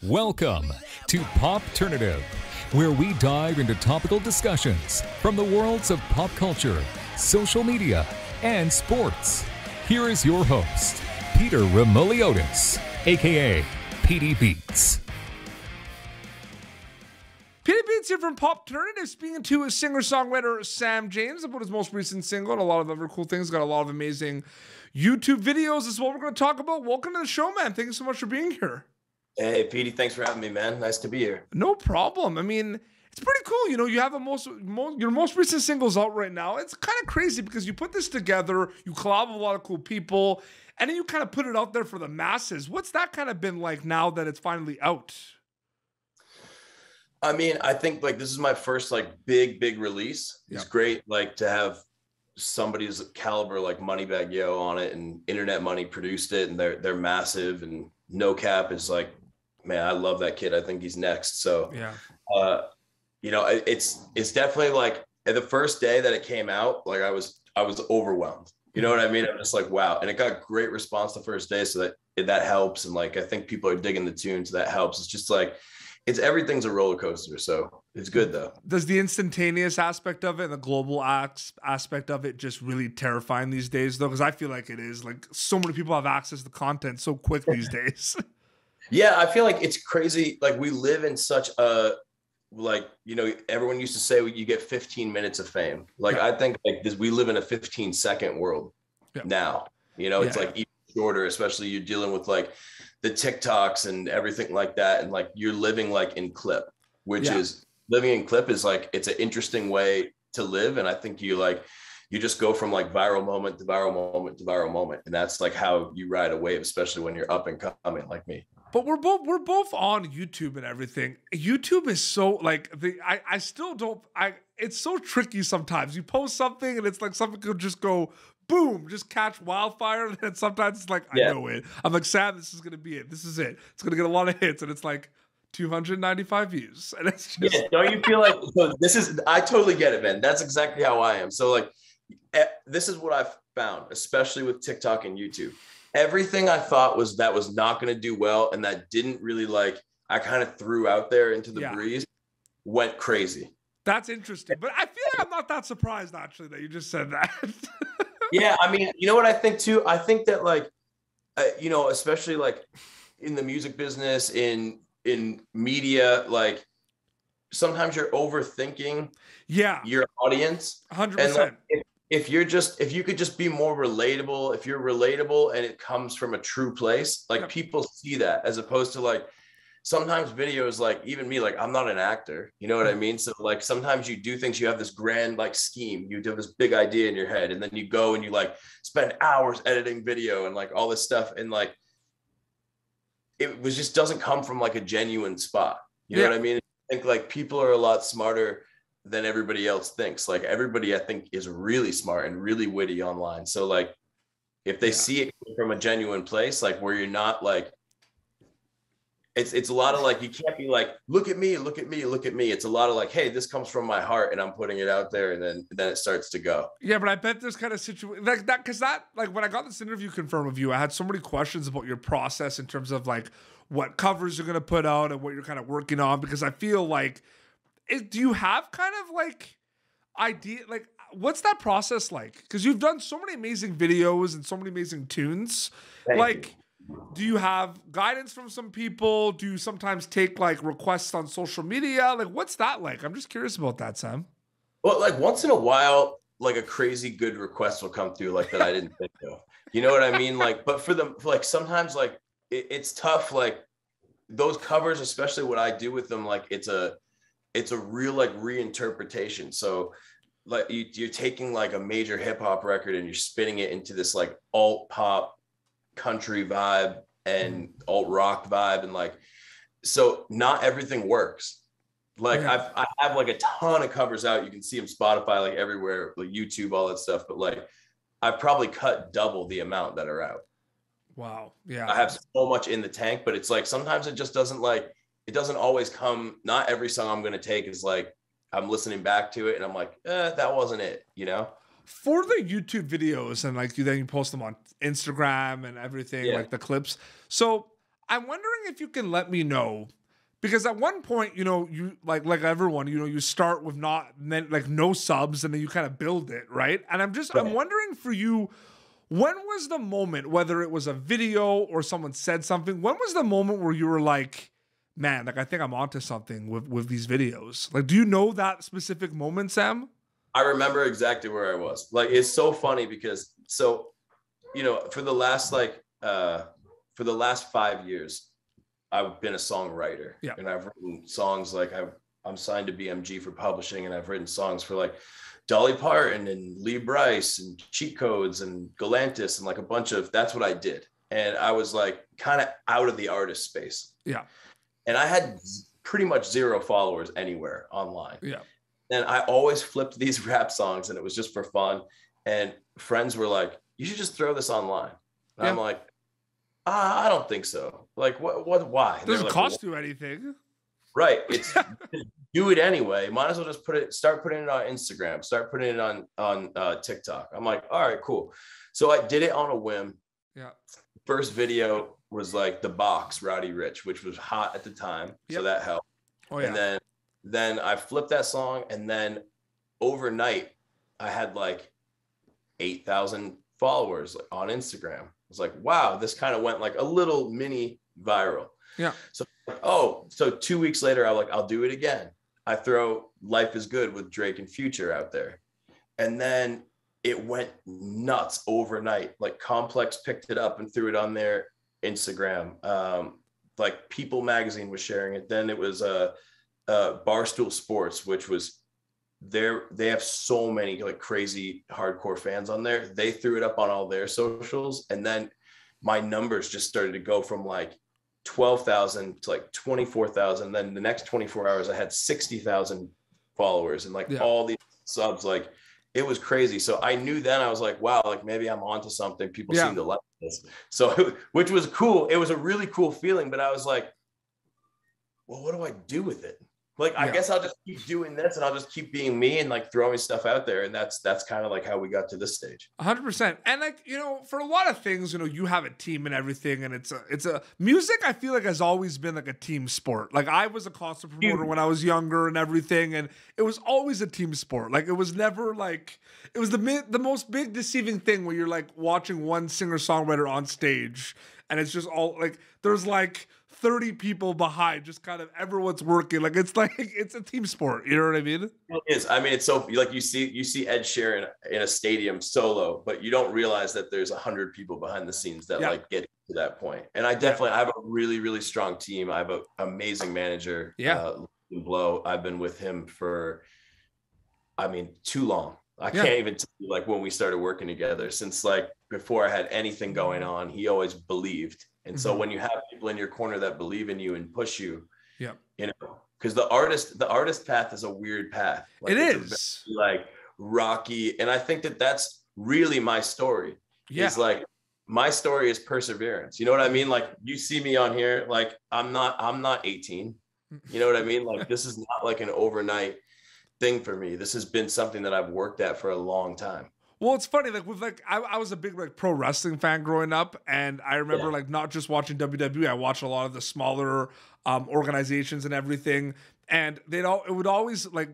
Welcome to Popternative, where we dive into topical discussions from the worlds of pop culture, social media, and sports. Here is your host, Peter Remoliotis, aka PD Beats. PD Beats here from Popternative, speaking to his singer-songwriter Sam James about his most recent single and a lot of other cool things. Got a lot of amazing YouTube videos. This is what we're going to talk about. Welcome to the show, man. Thank you so much for being here. Hey, Petey, thanks for having me, man. Nice to be here. No problem. I mean, it's pretty cool. You know, you have your most recent singles out right now. It's kind of crazy because you put this together, you collab with a lot of cool people, and then you kind of put it out there for the masses. What's that kind of been like now that it's finally out? I mean, I think like this is my first like big release. It's great like to have somebody's caliber like Moneybagg on it, and Internet Money produced it, and they're massive, and NoCap is like, man, I love that kid. I think he's next. So you know, it's definitely like at the first day that it came out, like I was overwhelmed. You know what I mean? I'm just like, wow. And it got great response the first day, so that helps. And like I think people are digging the tune, so that helps. It's just like everything's a roller coaster, so it's good though. Does the instantaneous aspect of it and the global aspect of it just really terrifying these days though? Because I feel like it is. Like so many people have access to content so quick these days. Yeah, I feel like it's crazy. Like we live in such a, like, you know, everyone used to say you get 15 minutes of fame. Like I think like this, we live in a 15-second world now. You know, it's like even shorter, especially you're dealing with like the TikToks and everything like that. And like you're living like in clip, which is living in clip is like, it's an interesting way to live. And I think you just go from like viral moment to viral moment to viral moment. And that's like how you ride a wave, especially when you're up and coming like me. But we're both on YouTube and everything. YouTube is so like I still don't it's so tricky sometimes. You post something and it's like something could just go boom, just catch wildfire. And then sometimes it's like, I know it. I'm like, Sam, this is gonna be it. This is it. It's gonna get a lot of hits, and it's like 295 views. And it's just don't you feel like so I totally get it, man. That's exactly how I am. So like this is what I've found, especially with TikTok and YouTube. Everything I thought was not going to do well, and that didn't really like, I kind of threw out there into the breeze, went crazy. That's interesting. But I feel like I'm not that surprised actually that you just said that. Yeah. I mean, you know what I think too? I think that like, you know, especially like in the music business, in media, like sometimes you're overthinking your audience. 100%. And like, if you could just be more relatable, if you're relatable and it comes from a true place, like people see that, as opposed to like sometimes videos, like even me, like I'm not an actor, you know what I mean? So like sometimes you do things, you have this grand like scheme, you have this big idea in your head, and then you go and you like spend hours editing video and like all this stuff, and like it was just doesn't come from like a genuine spot. You know what I mean? I think like people are a lot smarter than everybody else thinks. Like everybody I think is really smart and really witty online. So like if they see it from a genuine place, like where you're not like, it's a lot of like, you can't be like, look at me, look at me, look at me. It's a lot of like, hey, this comes from my heart and I'm putting it out there, and then it starts to go. Yeah, but I bet there's kind of situation like that, because that, like when I got this interview confirmed with you, I had so many questions about your process in terms of like what covers you're gonna put out and what you're kind of working on, because I feel like do you have kind of like idea, like what's that process like? Because you've done so many amazing videos and so many amazing tunes. Like, do you have guidance from some people? Do you sometimes take like requests on social media? Like, what's that like? I'm just curious about that, Sam. Well, like once in a while, like a crazy good request will come through like that I didn't think of. You know what I mean? Like, but for them, like sometimes like it's tough. Like those covers, especially what I do with them, like it's a real like reinterpretation. So like you're taking like a major hip hop record and you're spinning it into this like alt pop country vibe and alt rock vibe. And like, so not everything works. Like I have like a ton of covers out. You can see them Spotify, like everywhere, like YouTube, all that stuff. But like, I've probably cut double the amount that are out. Wow. Yeah. I have so much in the tank, but it's like, sometimes it just doesn't like, it doesn't always come. Not every song I'm going to take is like, I'm listening back to it and I'm like, that wasn't it, you know? For the YouTube videos and like then you post them on Instagram and everything, like the clips. So I'm wondering if you can let me know, because at one point, you know, you like everyone, you know, you start with no subs, and then you kind of build it, right? And I'm wondering for you, when was the moment, whether it was a video or someone said something, when was the moment where you were like, man, like I think I'm onto something with these videos? Like, do you know that specific moment, Sam? I remember exactly where I was. Like, it's so funny because, so, you know, for the last 5 years, I've been a songwriter. Yeah. And I've written songs, like I'm signed to BMG for publishing, and I've written songs for like Dolly Parton and Lee Brice and Cheat Codes and Galantis and like a bunch of, that's what I did. And I was like kind of out of the artist space. Yeah. And I had pretty much 0 followers anywhere online. Yeah. And I always flipped these rap songs, and it was just for fun. And friends were like, you should just throw this online. And I'm like, I don't think so. Like, what, why? It doesn't cost you anything. Right. It's do it anyway. Might as well just start putting it on Instagram, start putting it on TikTok. I'm like, all right, cool. So I did it on a whim. Yeah. First video was like The Box, Rowdy Rich, which was hot at the time. Yep. So that helped. Oh, yeah. And then I flipped that song, and then overnight I had like 8,000 followers on Instagram. I was like, wow, this kind of went like a little mini viral. Yeah. So 2 weeks later, I'll do it again. I throw Life is Good with Drake and Future out there. And then it went nuts overnight. Like Complex picked it up and threw it on their Instagram. Like People Magazine was sharing it. Then it was Barstool Sports, which was they have so many like crazy hardcore fans on there. They threw it up on all their socials, and then my numbers just started to go from like 12,000 to like 24,000. Then the next 24 hours I had 60,000 followers and all these subs. Like, it was crazy. So I knew then, I was like, wow, like maybe I'm onto something. People seem to like this. So which was cool. It was a really cool feeling, but I was like, well, what do I do with it? Like, I guess I'll just keep doing this, and I'll just keep being me and like throwing stuff out there. And that's kind of like how we got to this stage. 100%. And like, you know, for a lot of things, you know, you have a team and everything, and it's a music, I feel like, has always been like a team sport. Like, I was a concert promoter when I was younger and everything, and it was always a team sport. Like, it was never like, it was the most big deceiving thing where you're like watching one singer-songwriter on stage, and it's just all like, there's like 30 people behind, just kind of everyone's working. Like, it's a team sport. You know what I mean? It is. I mean, it's so like you see Ed Sheeran in a stadium solo, but you don't realize that there's 100 people behind the scenes that like get to that point. And I have a really, really strong team. I have an amazing manager. Blow. I've been with him for, I mean, too long. I can't even tell you, like, when we started working together, since like before I had anything going on, he always believed. And so when you have people in your corner that believe in you and push you, you know, because the artist path is a weird path. Like, it is like rocky. And I think that's really my story. It's like, my story is perseverance. You know what I mean? Like, you see me on here, like I'm not 18. You know what I mean? Like, this is not like an overnight thing for me. This has been something that I've worked at for a long time. Well, it's funny, like, with like, I was a big like pro wrestling fan growing up, and I remember like not just watching WWE, I watched a lot of the smaller organizations and everything, and it would always like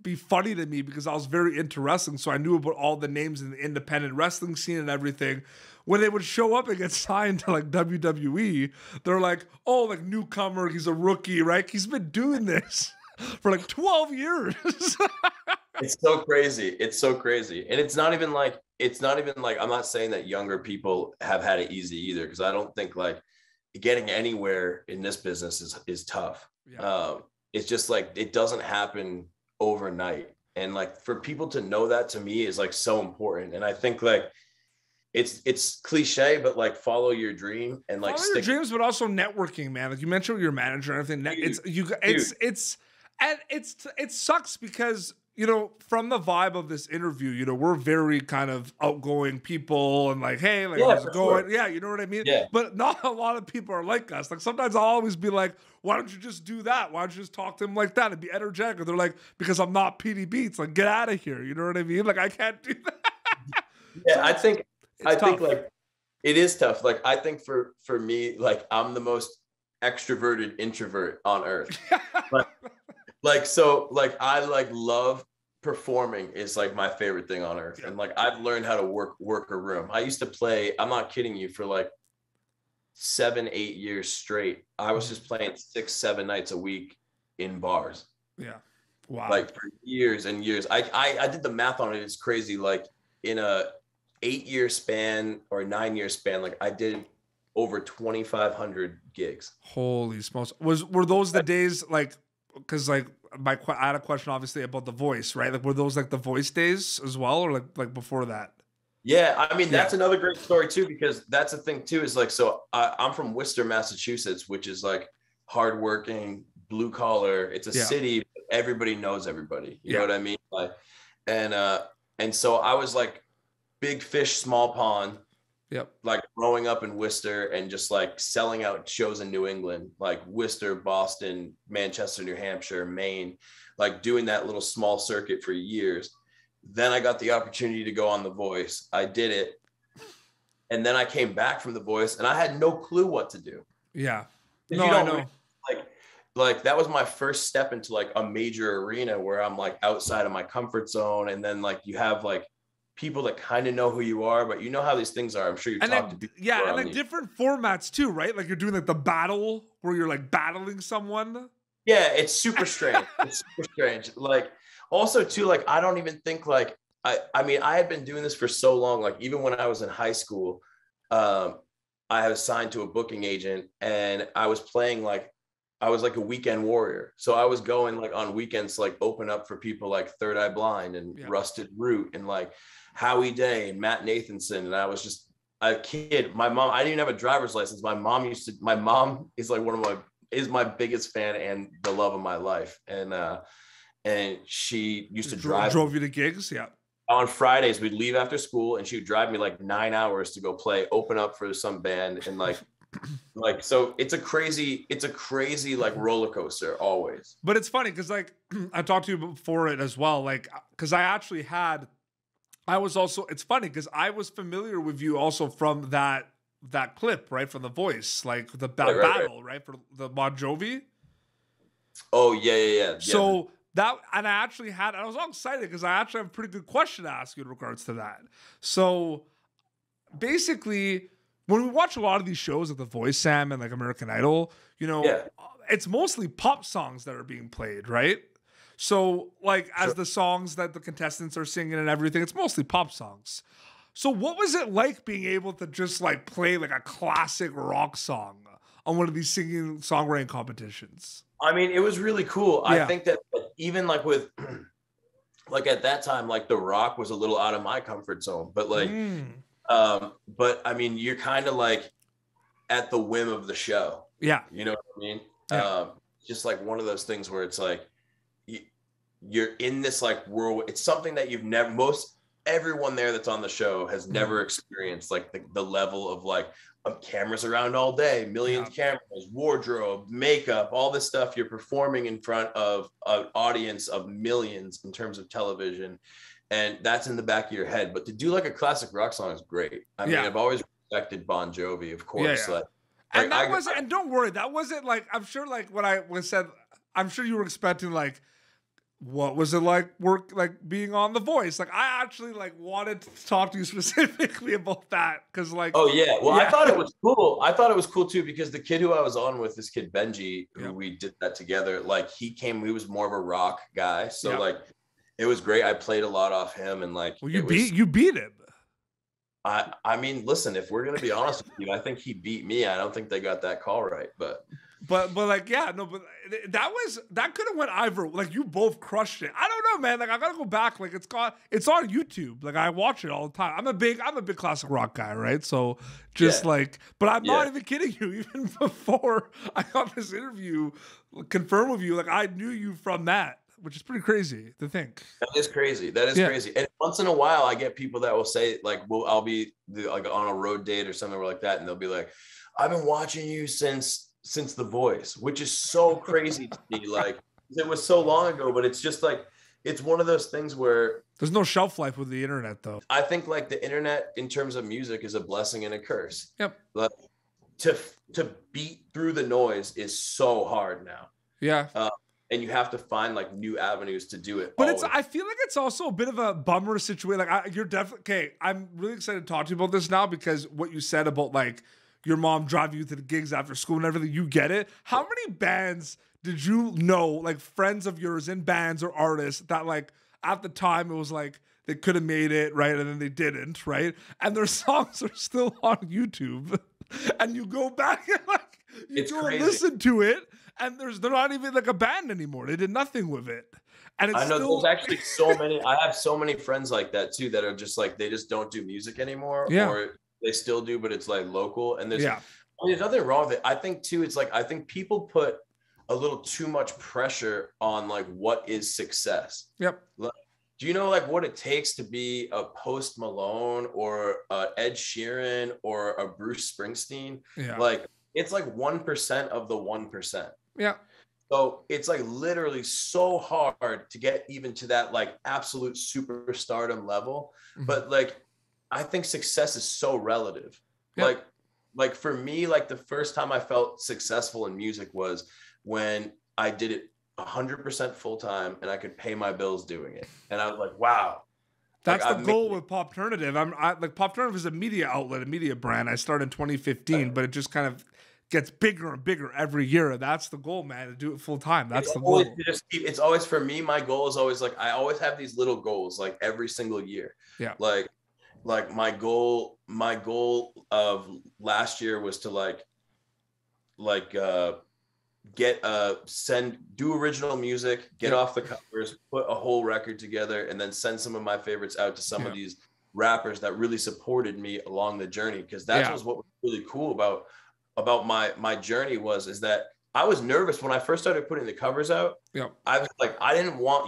be funny to me because I was very into wrestling, so I knew about all the names in the independent wrestling scene and everything. When they would show up and get signed to like WWE, they're like, oh, like newcomer, he's a rookie, right? He's been doing this for like 12 years. It's so crazy. It's so crazy. And it's not even like, I'm not saying that younger people have had it easy either, because I don't think like getting anywhere in this business is tough. It's just like, it doesn't happen overnight. And like, for people to know that, to me, is like so important. And I think like, it's cliche, but like, follow your dream and like follow your dreams, but also networking, man. Like, you mentioned with your manager and everything. It sucks because, you know, from the vibe of this interview, you know, we're very kind of outgoing people and like, hey, like, how's it going? Sure. Yeah, you know what I mean? Yeah. But not a lot of people are like us. Like, sometimes I'll always be like, why don't you just do that? Why don't you just talk to him like that and be energetic? And they're like, because I'm not PD Beats. Like, get out of here. You know what I mean? Like, I can't do that. Yeah, so I think like it is tough. Like, I think for me, like, I'm the most extroverted introvert on earth. But like, so like, I like love performing is like my favorite thing on earth. And like, I've learned how to work a room. I used to play, I'm not kidding you, for like 7-8 years straight. I was just playing 6-7 nights a week in bars. Yeah. Wow. Like for years and years. I did the math on it. It's crazy. Like in a 8-year span or a 9-year span, like I did over 2,500 gigs. Holy smokes. Were those the days, like, because like I had a question obviously about The Voice, right? Like, were those like The Voice days as well, or like before that? Yeah, I mean, that's another great story too, because that's the thing too, is like, so I'm from Worcester, Massachusetts, which is like hardworking, blue collar. It's a city, but everybody knows everybody. You know what I mean? Like, and so I was like big fish, small pond. Yep. Like growing up in Worcester and just like selling out shows in New England, like Worcester, Boston, Manchester, New Hampshire, Maine, like doing that little small circuit for years. Then I got the opportunity to go on The Voice. I did it. And then I came back from The Voice and I had no clue what to do. Yeah. No, I know. Like that was my first step into like a major arena where I'm like outside of my comfort zone. And then like you have like people that kind of know who you are, but you know how these things are. I'm sure you talked to people. Yeah, and like different formats too, right? Like you're doing like the battle where you're like battling someone. Yeah, it's super strange. It's super strange. Like also too, like I don't even think like I mean, I had been doing this for so long. Like even when I was in high school, I was signed to a booking agent and I was playing like I was like a weekend warrior. So I was going like on weekends to like open up for people like Third Eye Blind and Rusted Root and like Howie Day and Matt Nathanson. And I was just a kid. My mom, I didn't even have a driver's license. My mom is like is my biggest fan and the love of my life. And she used to drove you to gigs. Yeah. On Fridays, we'd leave after school and she would drive me like 9 hours to go open up for some band. And like, so it's a crazy like roller coaster always. But it's funny because like I talked to you before it as well, like because it's funny because I was familiar with you also from that clip, right, from The Voice, like the battle, right, for the Bon Jovi. Oh yeah. So and I was all excited because I actually have a pretty good question to ask you in regards to that. So basically, when we watch a lot of these shows like The Voice, Sam, and like American Idol, you know, it's mostly pop songs that are being played, right? So like as the songs that the contestants are singing and everything, it's mostly pop songs. So what was it like being able to just like play like a classic rock song on one of these singing songwriting competitions? I mean, it was really cool. Yeah. I think that even like with like at that time, like the rock was a little out of my comfort zone, but like, but I mean, you're kind of like at the whim of the show. Yeah. You know what I mean? Yeah. Just like one of those things where it's like, you're in this like world. It's something that you've never, everyone there that's on the show has never experienced, like the level of like cameras around all day, millions of cameras, wardrobe, makeup, all this stuff. You're performing in front of an audience of millions in terms of television. And that's in the back of your head. But to do like a classic rock song is great. I mean, I've always respected Bon Jovi, of course. Yeah. Like, and don't worry, that wasn't like, I'm sure like when I said, I'm sure you were expecting like, what was it like being on The Voice? Like I actually like wanted to talk to you specifically about that because like I thought it was cool. I thought it was cool too because the kid who I was on with, this kid Benji, who we did that together, like he was more of a rock guy, so like it was great. I played a lot off him and like you beat him. I mean, listen, if we're gonna be honest with you, I think he beat me. I don't think they got that call right, but like but that could have went either. Like you both crushed it. I don't know, man. Like I gotta go back. Like it's on YouTube. Like I watch it all the time. I'm a big classic rock guy, right? So just like, but I'm not even kidding you. Even before I got this interview confirmed with you, like I knew you from that, which is pretty crazy to think. That is crazy. Crazy. And once in a while, I get people that will say like, I'll be like on a road date or something like that, and they'll be like, I've been watching you since The Voice, which is so crazy to me. Like it was so long ago, but it's just like, it's one of those things where there's no shelf life with the internet though. I think like the internet in terms of music is a blessing and a curse. Yep. Like to beat through the noise is so hard now. Yeah. And you have to find like new avenues to do it. But I feel like it's also a bit of a bummer situation. Like you're definitely, okay, I'm really excited to talk to you about this now, because what you said about like your mom driving you to the gigs after school and everything, you get it. How many bands did you know, like friends of yours in bands or artists, that like at the time it was like they could have made it, right? And then they didn't, right? And their songs are still on YouTube. And you go back and like you go and listen to it, and they're not even like a band anymore. They did nothing with it. And it's I know still... there's actually so many. I have so many friends like that too, that are just like, they just don't do music anymore, or they still do, but it's like local. And there's nothing wrong with it. I think too, it's like, I think people put a little too much pressure on like what is success. Yep. Like, do you know like what it takes to be a Post Malone or Ed Sheeran or a Bruce Springsteen? Yeah. Like it's like 1% of the 1%. Yeah. So it's like literally so hard to get even to that like absolute superstardom level. Mm-hmm. But like, I think success is so relative. Yep. Like for me, like the first time I felt successful in music was when I did it 100% full time and I could pay my bills doing it. And I was like, wow. That's like, the goal with Popternative. Like Popternative is a media outlet, a media brand. I started in 2015, but it just kind of gets bigger and bigger every year. That's the goal, man, to do it full time. That's the goal. It's always, for me, my goal is always like, I always have these little goals like every single year. Yeah. Like my goal of last year was to do original music, get off the covers, put a whole record together, and then send some of my favorites out to some of these rappers that really supported me along the journey. Because that was what was really cool about my journey is that I was nervous when I first started putting the covers out. Yeah. I was like,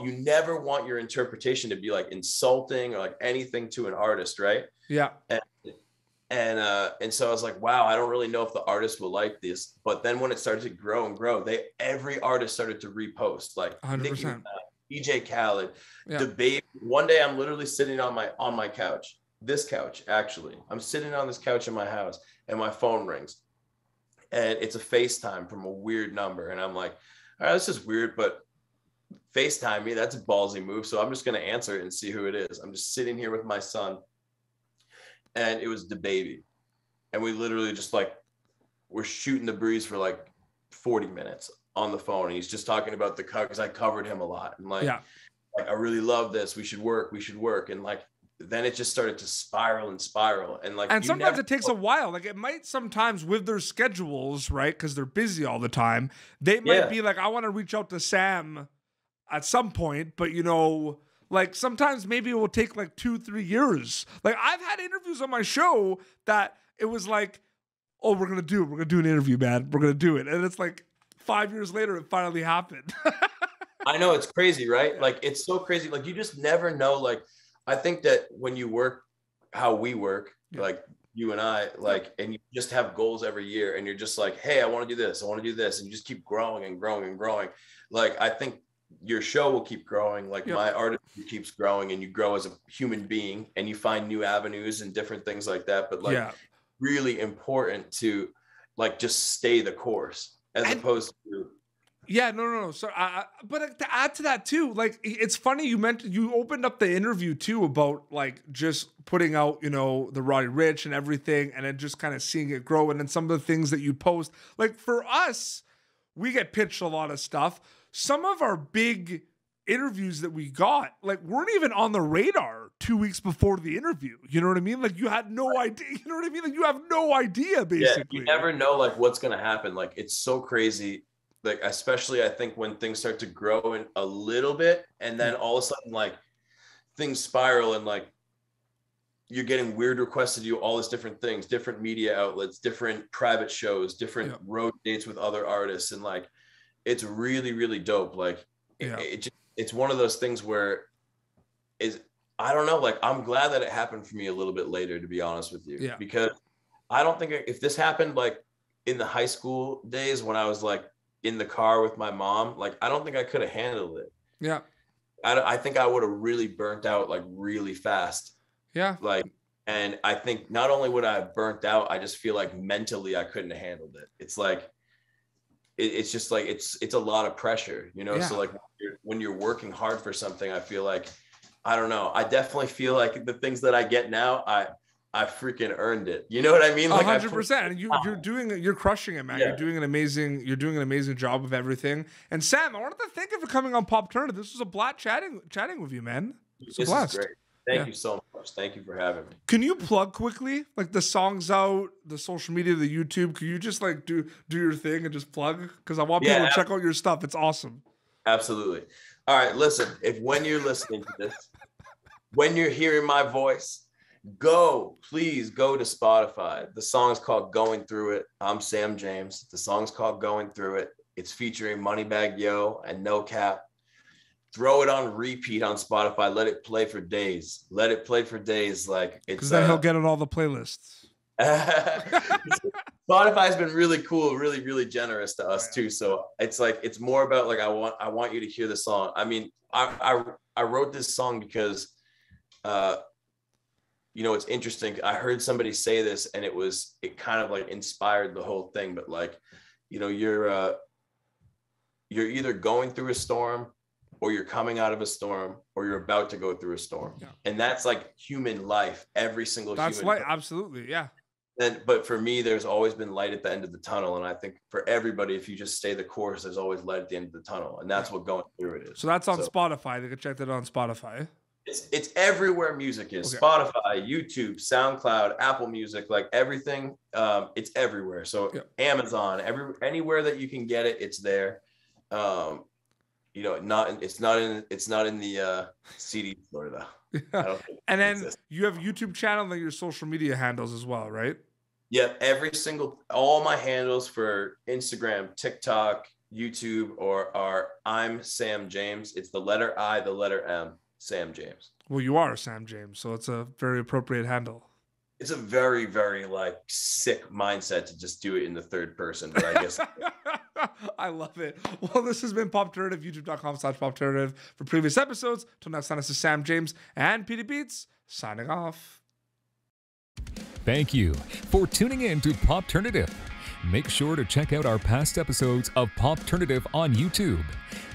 you never want your interpretation to be like insulting or like anything to an artist, right? Yeah. And so I was like, wow, I don't really know if the artist will like this. But then when it started to grow and grow, every artist started to repost, like 100%. DJ Khaled, debate. One day I'm literally sitting on my couch, this couch, actually. I'm sitting on this couch in my house and my phone rings. And it's a FaceTime from a weird number. And I'm like, all right, this is weird, but FaceTime me, that's a ballsy move. So I'm just going to answer it and see who it is. I'm just sitting here with my son. And it was DaBaby. And we literally just like, we're shooting the breeze for like 40 minutes on the phone. And he's just talking about the cut, because I covered him a lot. And like, I really love this. We should work. And like, then it just started to spiral. And like, and sometimes it takes a while. Like it might sometimes with their schedules, right? Because they're busy all the time. They might be like, I want to reach out to Sam at some point, but like sometimes maybe it will take like 2-3 years. Like I've had interviews on my show that it was like, oh, we're going to do an interview, man. We're going to do it. And it's like 5 years later, it finally happened. I know, it's crazy, right? Like it's so crazy. Like you just never know. Like I think that when you work how we work, like you and I, like, and you just have goals every year and you're just like, hey, I want to do this. I want to do this. And you just keep growing and growing and growing. Like, I think your show will keep growing. Like my artistry keeps growing, and you grow as a human being and you find new avenues and different things like that. But like really important to like, just stay the course as opposed to. Yeah, no. So, but to add to that too, like it's funny you opened up the interview too about like just putting out, the Roddy Ricch and everything, and then just kind of seeing it grow, and then some of the things that you post. Like for us, we get pitched a lot of stuff. Some of our big interviews that we got, like, weren't even on the radar 2 weeks before the interview. You know what I mean? Like you had no idea. You know what I mean? Like you have no idea, basically. Yeah, you never know like what's gonna happen. Like it's so crazy. Like, especially I think when things start to grow in a little bit, and then all of a sudden, like things spiral, and like you're getting weird requests to do all these different things, different media outlets, different private shows, different road dates with other artists. And like, it's really, really dope. Like it's one of those things where I don't know, like, I'm glad that it happened for me a little bit later, to be honest with you, because I don't think if this happened like in the high school days when I was like in the car with my mom, like, I don't think I could have handled it. Yeah. I think I would have really burnt out like really fast. Yeah. Like And I think not only would I have burnt out, I just feel like mentally I couldn't have handled it. It's like, it's just like, it's a lot of pressure, you know? Yeah. So like when you're working hard for something, I feel like, I don't know. I definitely feel like the things that I get now, I freaking earned it. You know what I mean? Like 100%. You're crushing it, man. Yeah. You're doing an amazing job of everything. And Sam, I wanted to thank you for coming on Popternative. This was a blast chatting with you, man. It's a blast. Is great. Thank you so much. Thank you for having me. Can you plug quickly, like the songs out, the social media, the YouTube? Can you just like do your thing and just plug? Because I want people to check out your stuff. It's awesome. Absolutely. All right, listen. When you're listening to this, when you're hearing my voice, please go to Spotify. The song's called Going Through It. I'm Sam James. The song's called Going Through It. It's featuring Moneybagg Yo and NoCap. Throw it on repeat on Spotify. Let it play for days. Let it play for days. Like it's because then he'll get on all the playlists. Spotify's been really cool, really, really generous to us too. So it's like, it's more about like, I want you to hear the song. I mean, I wrote this song because, you know, it's interesting. I heard somebody say this and it kind of like inspired the whole thing, but like, you know, you're either going through a storm or you're coming out of a storm or you're about to go through a storm. Yeah. And that's like human life, every single human. That's light. Absolutely. Yeah. But for me, there's always been light at the end of the tunnel. And I think for everybody, if you just stay the course, there's always light at the end of the tunnel. And that's what going through it is. So that's on Spotify. They can check that on Spotify. It's everywhere music is. Okay. Spotify, YouTube, SoundCloud, Apple Music, like everything. It's everywhere. So Amazon, anywhere that you can get it, it's there. You know, it's not in the CD store though. Yeah. And then you have YouTube channel and your social media handles as well, right? Yeah, all my handles for Instagram, TikTok, YouTube are I'm Sam James. It's the letter I, the letter M, Sam James. Well, you are Sam James, so it's a very appropriate handle. It's a very, very like sick mindset to just do it in the third person, but I guess I love it. Well, this has been Popternative, youtube.com/Popternative. For previous episodes, till next time, this is Sam James and Petey Beats signing off. Thank you for tuning in to Popternative. Make sure to check out our past episodes of Popternative on YouTube.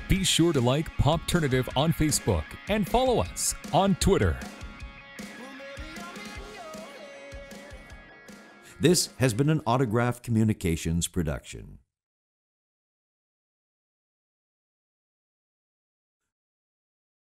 Be sure to like Popternative on Facebook and follow us on Twitter. This has been an Autograph Communications production.